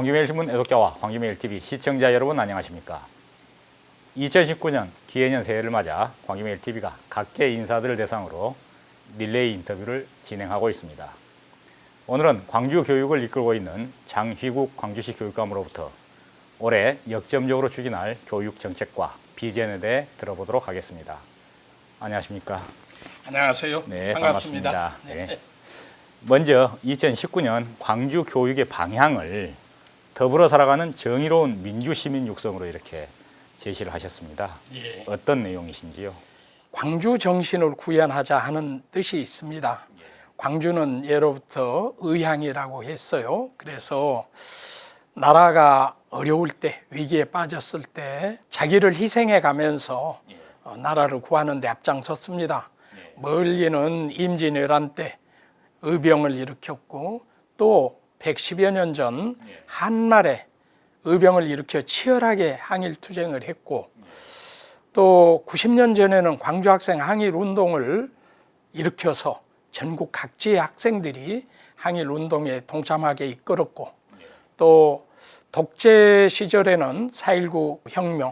광주매일신문 애독자와 광주매일TV 시청자 여러분 안녕하십니까? 2019년 기해년 새해를 맞아 광주매일TV가 각계 인사들을 대상으로 릴레이 인터뷰를 진행하고 있습니다. 오늘은 광주 교육을 이끌고 있는 장휘국 광주시 교육감으로부터 올해 역점적으로 추진할 교육 정책과 비전에 대해 들어보도록 하겠습니다. 안녕하십니까? 안녕하세요. 네, 반갑습니다. 반갑습니다. 네. 먼저 2019년 광주 교육의 방향을 더불어 살아가는 정의로운 민주시민 육성으로 이렇게 제시를 하셨습니다. 예. 어떤 내용이신지요? 광주 정신을 구현하자 하는 뜻이 있습니다. 광주는 예로부터 의향이라고 했어요. 그래서 나라가 어려울 때, 위기에 빠졌을 때 자기를 희생해 가면서 나라를 구하는 데 앞장섰습니다. 멀리는 임진왜란 때 의병을 일으켰고 또 110여 년 전 한말에 의병을 일으켜 치열하게 항일투쟁을 했고 또 90년 전에는 광주학생 항일운동을 일으켜서 전국 각지의 학생들이 항일운동에 동참하게 이끌었고 또 독재 시절에는 4.19 혁명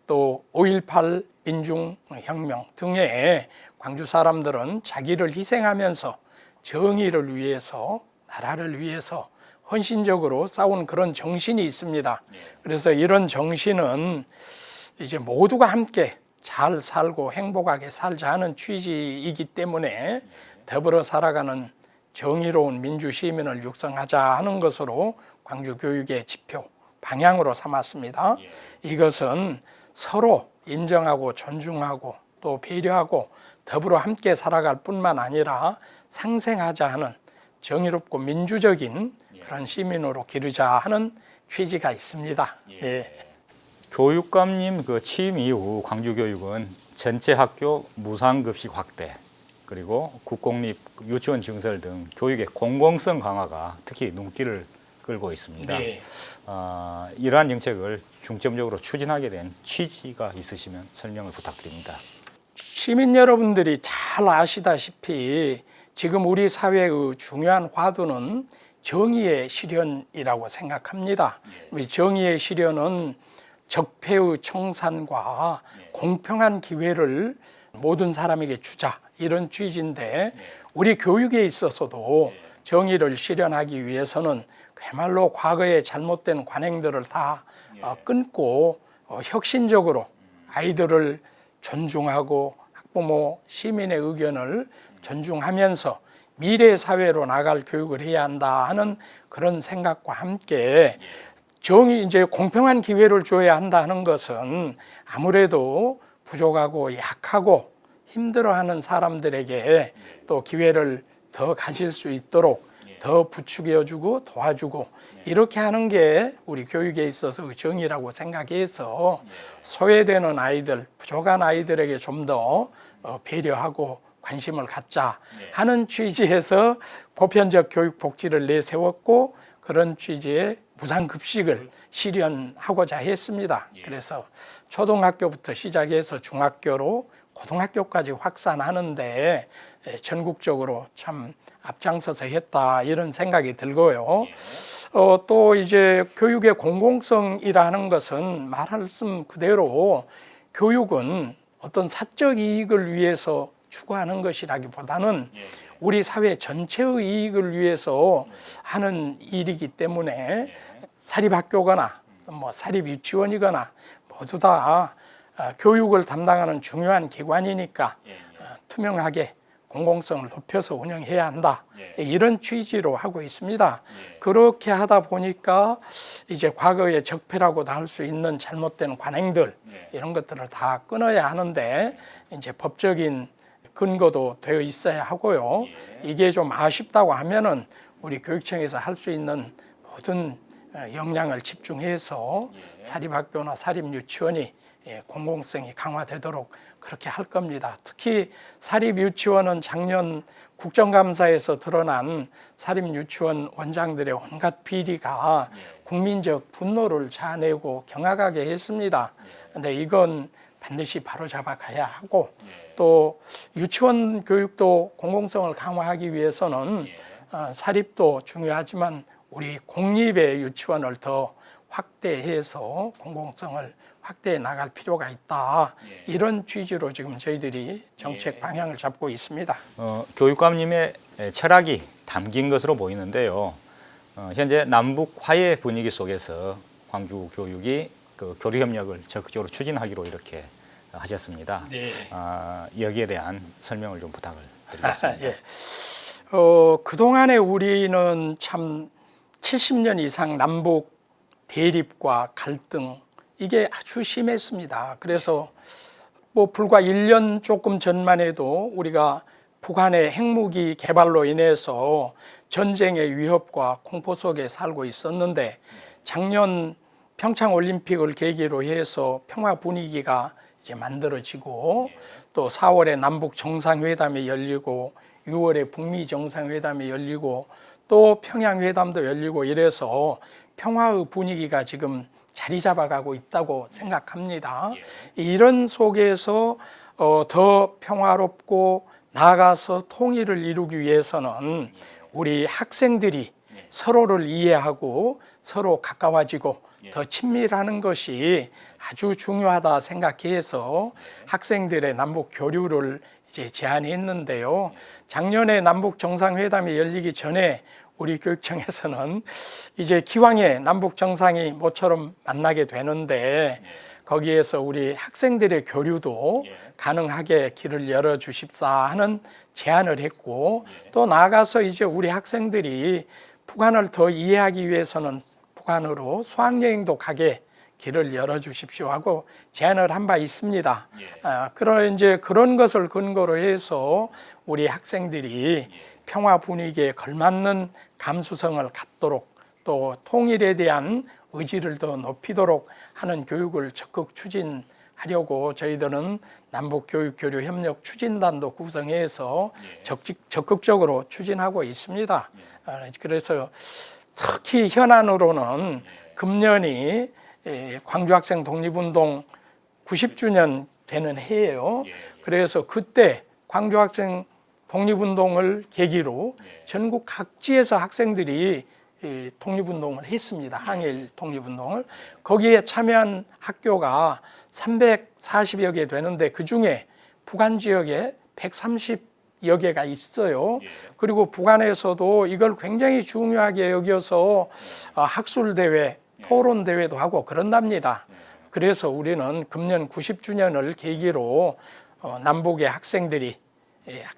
또 5.18 민중혁명 등에 광주 사람들은 자기를 희생하면서 정의를 위해서 나라를 위해서 헌신적으로 싸운 그런 정신이 있습니다. 그래서 이런 정신은 이제 모두가 함께 잘 살고 행복하게 살자 하는 취지이기 때문에 더불어 살아가는 정의로운 민주시민을 육성하자 하는 것으로 광주 교육의 지표 방향으로 삼았습니다. 이것은 서로 인정하고 존중하고 또 배려하고 더불어 함께 살아갈 뿐만 아니라 상생하자 하는 정의롭고 민주적인 그런 시민으로 기르자 하는 취지가 있습니다. 예. 교육감님 그 취임 이후 광주교육은 전체 학교 무상급식 확대 그리고 국공립 유치원 증설 등 교육의 공공성 강화가 특히 눈길을 끌고 있습니다. 네. 이러한 정책을 중점적으로 추진하게 된 취지가 있으시면 설명을 부탁드립니다. 시민 여러분들이 잘 아시다시피 지금 우리 사회의 중요한 화두는 정의의 실현이라고 생각합니다. 정의의 실현은 적폐의 청산과 공평한 기회를 모든 사람에게 주자 이런 취지인데 우리 교육에 있어서도 정의를 실현하기 위해서는 그야말로 과거의 잘못된 관행들을 다 끊고 혁신적으로 아이들을 존중하고 학부모, 시민의 의견을 존중하면서 미래 사회로 나갈 교육을 해야 한다 하는 그런 생각과 함께 이제 공평한 기회를 줘야 한다 하는 것은 아무래도 부족하고 약하고 힘들어하는 사람들에게 또 기회를 더 가질 수 있도록 더 부추겨주고 도와주고 이렇게 하는 게 우리 교육에 있어서 정의라고 생각해서 소외되는 아이들, 부족한 아이들에게 좀 더 배려하고 관심을 갖자 하는 취지에서 보편적 교육 복지를 내세웠고 그런 취지의 무상급식을 실현하고자 했습니다. 그래서 초등학교부터 시작해서 중학교로 고등학교까지 확산하는데 전국적으로 참 앞장서서 했다 이런 생각이 들고요. 또 이제 교육의 공공성이라는 것은 말씀 그대로 교육은 어떤 사적 이익을 위해서 추구하는 것이라기보다는 우리 사회 전체의 이익을 위해서 하는 일이기 때문에 사립학교거나 뭐 사립유치원이거나 모두 다 교육을 담당하는 중요한 기관이니까 투명하게 공공성을 높여서 운영해야 한다 이런 취지로 하고 있습니다. 그렇게 하다 보니까 이제 과거의 적폐라고도 할 수 있는 잘못된 관행들 이런 것들을 다 끊어야 하는데 이제 법적인 근거도 되어 있어야 하고요. 이게 좀 아쉽다고 하면은 우리 교육청에서 할 수 있는 모든 역량을 집중해서 사립학교나 사립유치원이 공공성이 강화되도록 그렇게 할 겁니다. 특히 사립유치원은 작년 국정감사에서 드러난 사립유치원 원장들의 온갖 비리가 국민적 분노를 자아내고 경악하게 했습니다. 그런데 이건 반드시 바로잡아 가야 하고 또 유치원 교육도 공공성을 강화하기 위해서는 사립도 중요하지만 우리 공립의 유치원을 더 확대해서 공공성을 확대해 나갈 필요가 있다. 이런 취지로 지금 저희들이 정책 방향을 잡고 있습니다. 교육감님의 철학이 담긴 것으로 보이는데요. 현재 남북 화해 분위기 속에서 광주 교육이 그 교류 협력을 적극적으로 추진하기로 이렇게 하셨습니다. 네. 여기에 대한 설명을 좀 부탁을 드리겠습니다. 예. 그동안에 우리는 참 70년 이상 남북 대립과 갈등 이게 아주 심했습니다. 그래서 뭐 불과 1년 조금 전만 해도 우리가 북한의 핵무기 개발로 인해서 전쟁의 위협과 공포 속에 살고 있었는데 작년 평창 올림픽을 계기로 해서 평화 분위기가 이제 만들어지고 또 4월에 남북 정상회담이 열리고 6월에 북미 정상회담이 열리고 또 평양 회담도 열리고 이래서 평화의 분위기가 지금 자리 잡아가고 있다고 생각합니다. 이런 속에서 더 평화롭고 나아가서 통일을 이루기 위해서는 우리 학생들이 서로를 이해하고 서로 가까워지고 더 친밀하는 것이 아주 중요하다 생각해서 학생들의 남북 교류를 이제 제안했는데요. 작년에 남북 정상회담이 열리기 전에 우리 교육청에서는 이제 기왕에 남북 정상이 모처럼 만나게 되는데 거기에서 우리 학생들의 교류도 가능하게 길을 열어 주십사 하는 제안을 했고 또 나아가서 이제 우리 학생들이 북한을 더 이해하기 위해서는 북한으로 수학여행도 가게 길을 열어 주십시오 하고 제안을 한 바 있습니다. 그런 이제 그런 것을 근거로 해서 우리 학생들이 평화 분위기에 걸맞는 감수성을 갖도록 또 통일에 대한 의지를 더 높이도록 하는 교육을 적극 추진하려고 저희들은 남북교육교류협력 추진단도 구성해서 적극적으로 추진하고 있습니다. 그래서 특히 현안으로는 금년이 광주학생 독립운동 90주년 되는 해예요. 그래서 그때 광주학생 독립운동을 계기로 전국 각지에서 학생들이 독립운동을 했습니다. 항일 독립운동을. 거기에 참여한 학교가 340여 개 되는데 그중에 북한 지역에 130여 개가 있어요. 그리고 북한에서도 이걸 굉장히 중요하게 여겨서 학술대회, 토론대회도 하고 그런답니다. 그래서 우리는 금년 90주년을 계기로 남북의 학생들이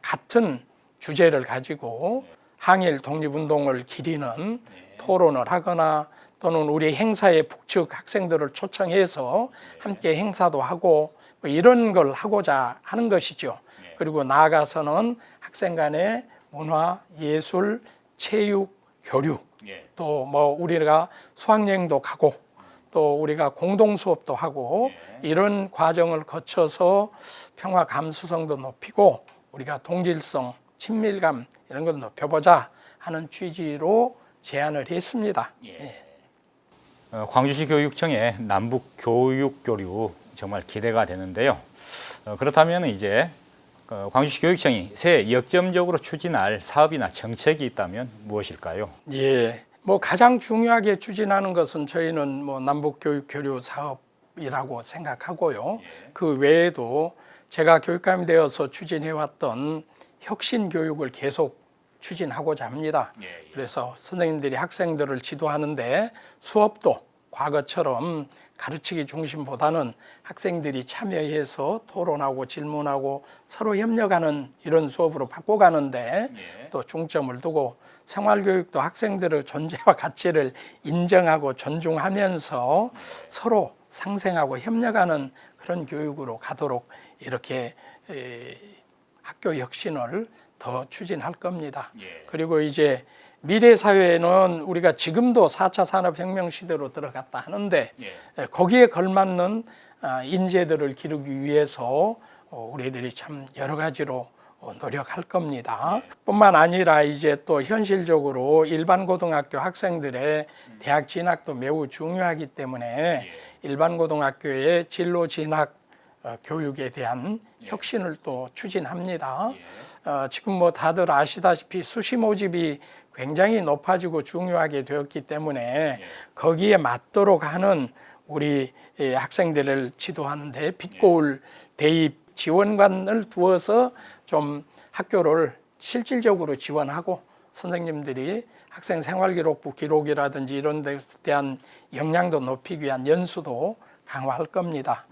같은 주제를 가지고 항일 독립운동을 기리는 토론을 하거나 또는 우리 행사에 북측 학생들을 초청해서 함께 행사도 하고 뭐 이런 걸 하고자 하는 것이죠. 그리고 나아가서는 학생 간의 문화, 예술, 체육, 교류 또 뭐 우리가 수학여행도 가고 또 우리가 공동 수업도 하고 이런 과정을 거쳐서 평화 감수성도 높이고 우리가 동질성, 친밀감 이런 걸 높여보자 하는 취지로 제안을 했습니다. 광주시 교육청의 남북 교육 교류 정말 기대가 되는데요. 그렇다면 이제 광주시 교육청이 새해 역점적으로 추진할 사업이나 정책이 있다면 무엇일까요? 예, 뭐 가장 중요하게 추진하는 것은 저희는 뭐 남북 교육 교류 사업이라고 생각하고요. 그 외에도 제가 교육감이 되어서 추진해왔던 혁신 교육을 계속 추진하고자 합니다. 그래서 선생님들이 학생들을 지도하는데 수업도 과거처럼 가르치기 중심보다는 학생들이 참여해서 토론하고 질문하고 서로 협력하는 이런 수업으로 바꿔가는데 또 중점을 두고 생활교육도 학생들의 존재와 가치를 인정하고 존중하면서 서로 상생하고 협력하는 그런 교육으로 가도록 이렇게 학교 혁신을 더 추진할 겁니다. 그리고 이제 미래 사회는 우리가 지금도 4차 산업혁명 시대로 들어갔다 하는데 거기에 걸맞는 인재들을 기르기 위해서 우리들이 참 여러 가지로 노력할 겁니다. 뿐만 아니라 이제 또 현실적으로 일반 고등학교 학생들의 대학 진학도 매우 중요하기 때문에 일반 고등학교의 진로 진학 교육에 대한 혁신을 또 추진합니다. 지금 뭐 다들 아시다시피 수시 모집이 굉장히 높아지고 중요하게 되었기 때문에 거기에 맞도록 하는 우리 학생들을 지도하는데 빛고울 대입 지원관을 두어서 좀 학교를 실질적으로 지원하고 선생님들이 학생 생활기록부 기록이라든지 이런 데 대한 역량도 높이기 위한 연수도 강화할 겁니다.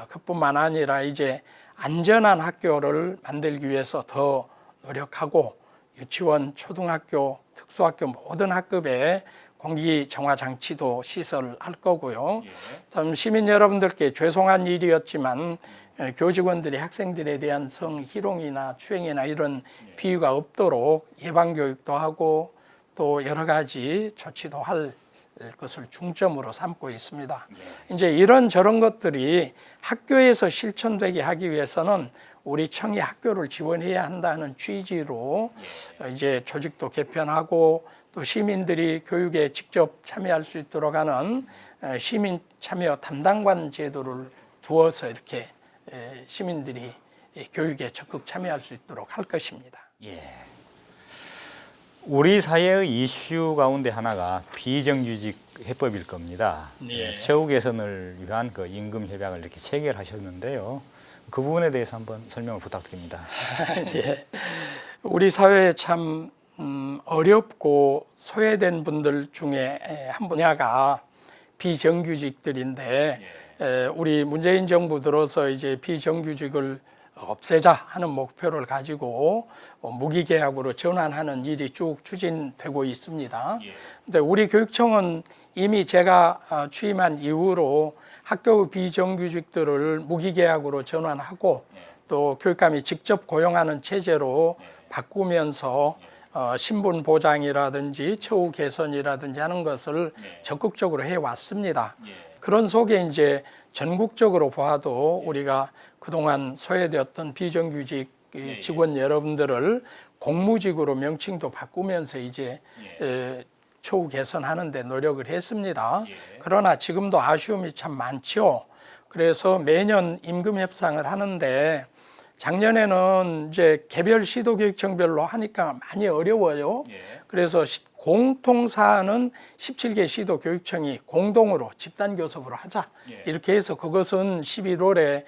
그뿐만 아니라 이제 안전한 학교를 만들기 위해서 더 노력하고 유치원, 초등학교, 특수학교 모든 학급에 공기 정화 장치도 시설할 거고요. 참 시민 여러분들께 죄송한 일이었지만 교직원들이 학생들에 대한 성희롱이나 추행이나 이런 비유가 없도록 예방 교육도 하고 또 여러 가지 조치도 할 것을 중점으로 삼고 있습니다. 이제 이런 저런 것들이 학교에서 실천되게 하기 위해서는 우리 청이 학교를 지원해야 한다는 취지로 이제 조직도 개편하고 또 시민들이 교육에 직접 참여할 수 있도록 하는 시민 참여 담당관 제도를 두어서 이렇게 시민들이 교육에 적극 참여할 수 있도록 할 것입니다. 예. 우리 사회의 이슈 가운데 하나가 비정규직 해법일 겁니다. 네. 처우 개선을 위한 그 임금 협약을 이렇게 체결하셨는데요. 그 부분에 대해서 한번 설명을 부탁드립니다. 예. 우리 사회에 참 어렵고 소외된 분들 중에 한 분야가 비정규직들인데 우리 문재인 정부 들어서 이제 비정규직을 없애자 하는 목표를 가지고 무기계약으로 전환하는 일이 쭉 추진되고 있습니다. 근데 우리 교육청은 이미 제가 취임한 이후로 학교 비정규직들을 무기계약으로 전환하고 또 교육감이 직접 고용하는 체제로 바꾸면서 신분 보장이라든지 처우 개선이라든지 하는 것을 적극적으로 해왔습니다. 그런 속에 이제 전국적으로 봐도 우리가 그동안 소외되었던 비정규직 직원 여러분들을 공무직으로 명칭도 바꾸면서 이제 처우 개선하는 데 노력을 했습니다. 그러나 지금도 아쉬움이 참 많죠. 그래서 매년 임금 협상을 하는데 작년에는 이제 개별 시도교육청별로 하니까 많이 어려워요. 그래서 공통사안은 17개 시도교육청이 공동으로 집단교섭으로 하자. 이렇게 해서 그것은 11월에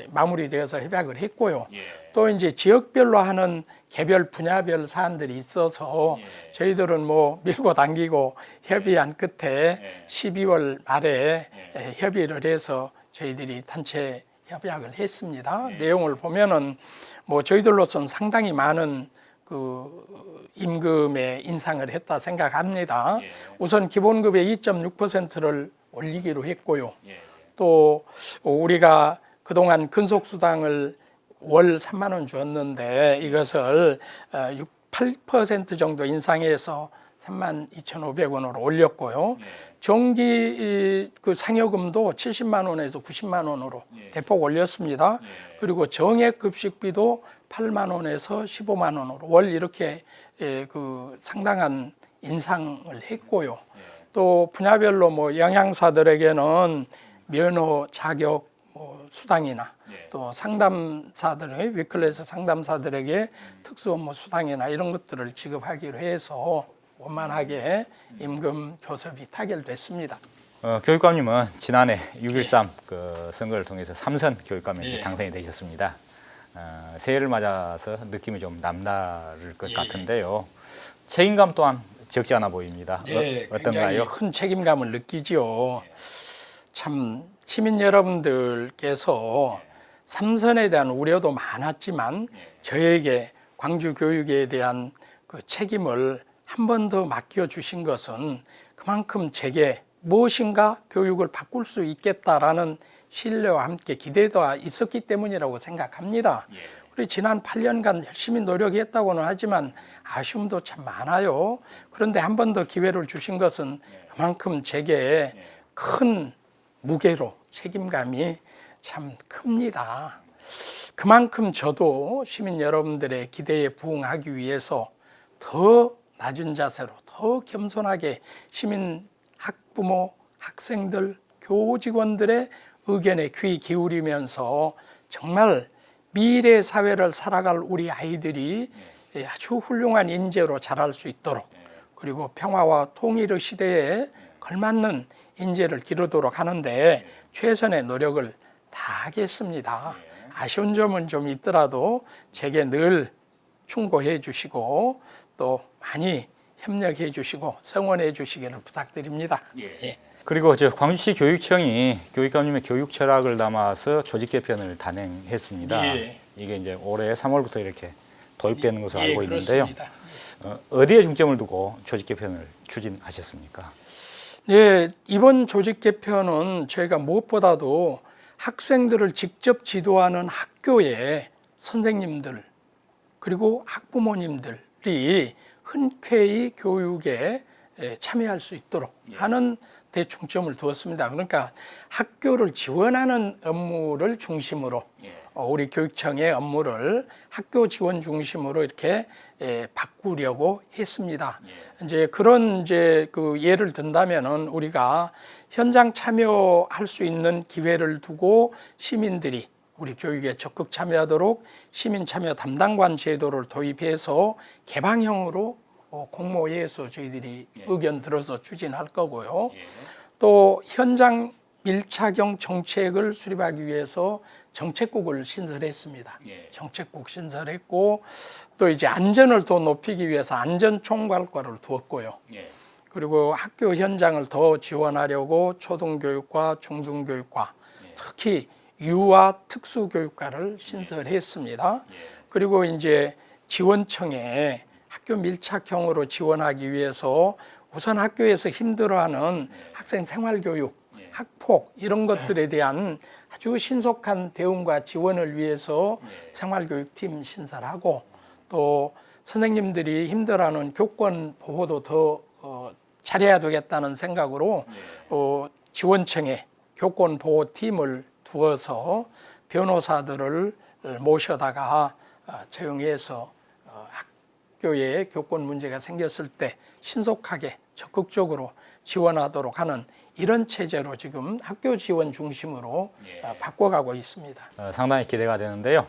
마무리되어서 협약을 했고요. 또 이제 지역별로 하는 개별 분야별 사안들이 있어서 저희들은 뭐 밀고 당기고 협의한 끝에 12월 말에 협의를 해서 저희들이 단체 협약을 했습니다. 내용을 보면은 뭐 저희들로서는 상당히 많은 그 임금의 인상을 했다 생각합니다. 우선 기본급의 2.6%를 올리기로 했고요. 또 우리가 그동안 근속수당을 월 3만 원 주었는데 이것을 8% 정도 인상해서 32,500원으로 올렸고요. 정기 그 상여금도 70만 원에서 90만 원으로 대폭 올렸습니다. 그리고 정액 급식비도 8만 원에서 15만 원으로 월 이렇게 그 상당한 인상을 했고요. 또 분야별로 뭐 영양사들에게는 면허 자격 수당이나 또 상담사들의 위클래스 상담사들에게 특수 업무 수당이나 이런 것들을 지급하기로 해서 원만하게 임금 교섭이 타결됐습니다. 교육감님은 지난해 6.13 그 선거를 통해서 3선 교육감에 당선이 되셨습니다. 새해를 맞아서 느낌이 좀 남다를 것 같은데요. 책임감 또한 적지 않아 보입니다. 어떤가요? 큰 책임감을 느끼지요. 참 시민 여러분들께서 3선에 대한 우려도 많았지만 저에게 광주 교육에 대한 그 책임을 한 번 더 맡겨주신 것은 그만큼 제게 무엇인가 교육을 바꿀 수 있겠다라는 신뢰와 함께 기대가 있었기 때문이라고 생각합니다. 우리 지난 8년간 열심히 노력했다고는 하지만 아쉬움도 참 많아요. 그런데 한 번 더 기회를 주신 것은 그만큼 제게 큰 무게로 책임감이 참 큽니다. 그만큼 저도 시민 여러분들의 기대에 부응하기 위해서 더 낮은 자세로 더 겸손하게 시민 학부모, 학생들, 교직원들의 의견에 귀 기울이면서 정말 미래 사회를 살아갈 우리 아이들이 아주 훌륭한 인재로 자랄 수 있도록, 그리고 평화와 통일의 시대에 걸맞는 인재를 기르도록 하는데 최선의 노력을 다하겠습니다. 아쉬운 점은 좀 있더라도 제게 늘 충고해 주시고 또 많이 협력해 주시고 성원해 주시기를 부탁드립니다. 예. 그리고 광주시 교육청이 교육감님의 교육 철학을 담아서 조직 개편을 단행했습니다. 예. 이게 이제 올해 3월부터 이렇게 도입되는 것으로 알고 있는데요. 그렇습니다. 어디에 중점을 두고 조직 개편을 추진하셨습니까? 네, 이번 조직 개편은 저희가 무엇보다도 학생들을 직접 지도하는 학교의 선생님들 그리고 학부모님들이 흔쾌히 교육에 참여할 수 있도록 하는 데 중점을 두었습니다. 그러니까 학교를 지원하는 업무를 중심으로 우리 교육청의 업무를 학교 지원 중심으로 이렇게 바꾸려고 했습니다. 이제 그런 그 예를 든다면은 우리가 현장 참여할 수 있는 기회를 두고 시민들이 우리 교육에 적극 참여하도록 시민 참여 담당관 제도를 도입해서 개방형으로 공모해서 저희들이 의견 들어서 추진할 거고요. 또 현장 밀착형 정책을 수립하기 위해서 정책국을 신설했습니다. 정책국 신설했고 또 이제 안전을 더 높이기 위해서 안전총괄과를 두었고요. 그리고 학교 현장을 더 지원하려고 초등교육과 중등교육과 특히 유아 특수교육과를 신설했습니다. 그리고 이제 지원청에 학교 밀착형으로 지원하기 위해서 우선 학교에서 힘들어하는 학생 생활교육, 학폭 이런 것들에 대한 아주 신속한 대응과 지원을 위해서 생활교육팀 신설하고 또 선생님들이 힘들어하는 교권 보호도 더 잘해야 되겠다는 생각으로 지원청에 교권 보호팀을 두어서 변호사들을 모셔다가 채용해서 학교에 교권 문제가 생겼을 때 신속하게 적극적으로 지원하도록 하는 이런 체제로 지금 학교 지원 중심으로 바꿔가고 있습니다. 상당히 기대가 되는데요.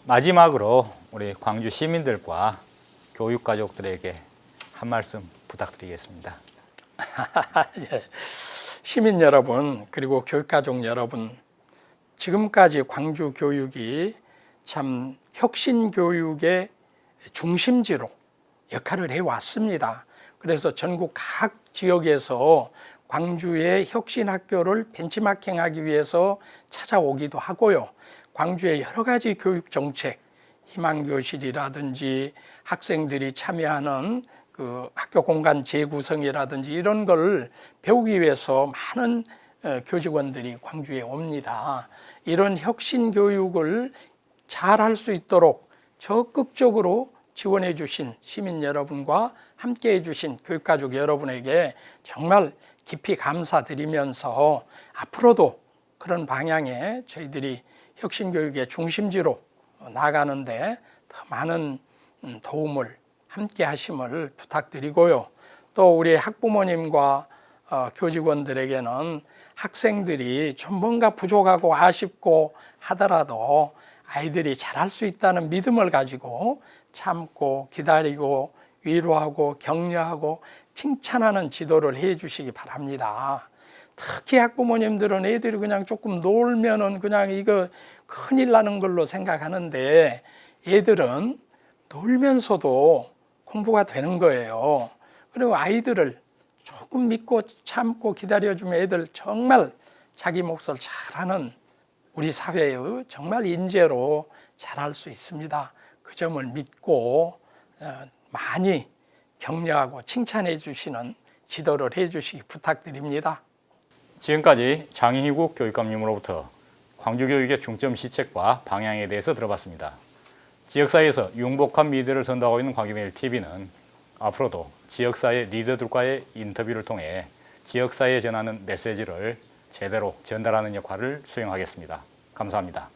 마지막으로 우리 광주 시민들과 교육 가족들에게 한 말씀 부탁드리겠습니다. 예. 시민 여러분 그리고 교육 가족 여러분, 지금까지 광주 교육이 참 혁신 교육의 중심지로 역할을 해왔습니다. 그래서 전국 각 지역에서 광주의 혁신 학교를 벤치마킹하기 위해서 찾아오기도 하고요. 광주의 여러 가지 교육 정책, 희망교실이라든지 학생들이 참여하는 그 학교 공간 재구성이라든지 이런 걸 배우기 위해서 많은 교직원들이 광주에 옵니다. 이런 혁신 교육을 잘 할 수 있도록 적극적으로 지원해 주신 시민 여러분과 함께 해 주신 교육가족 여러분에게 정말 깊이 감사드리면서 앞으로도 그런 방향에 저희들이 혁신교육의 중심지로 나가는데 더 많은 도움을 함께 하심을 부탁드리고요. 또 우리 학부모님과 교직원들에게는 학생들이 좀 뭔가 부족하고 아쉽고 하더라도 아이들이 잘할 수 있다는 믿음을 가지고 참고 기다리고 위로하고 격려하고 칭찬하는 지도를 해 주시기 바랍니다. 특히 학부모님들은 애들이 그냥 조금 놀면은 그냥 이거 큰일 나는 걸로 생각하는데 애들은 놀면서도 공부가 되는 거예요. 그리고 아이들을 조금 믿고 참고 기다려주면 애들 정말 자기 몫을 잘하는 우리 사회의 정말 인재로 자랄 수 있습니다. 그 점을 믿고 많이 격려하고 칭찬해 주시는 지도를 해 주시기 부탁드립니다. 지금까지 장희국 교육감님으로부터 광주교육의 중점 시책과 방향에 대해서 들어봤습니다. 지역사회에서 융복한 미래를 선도하고 있는 광주매일TV는 앞으로도 지역사회 리더들과의 인터뷰를 통해 지역사회에 전하는 메시지를 제대로 전달하는 역할을 수행하겠습니다. 감사합니다.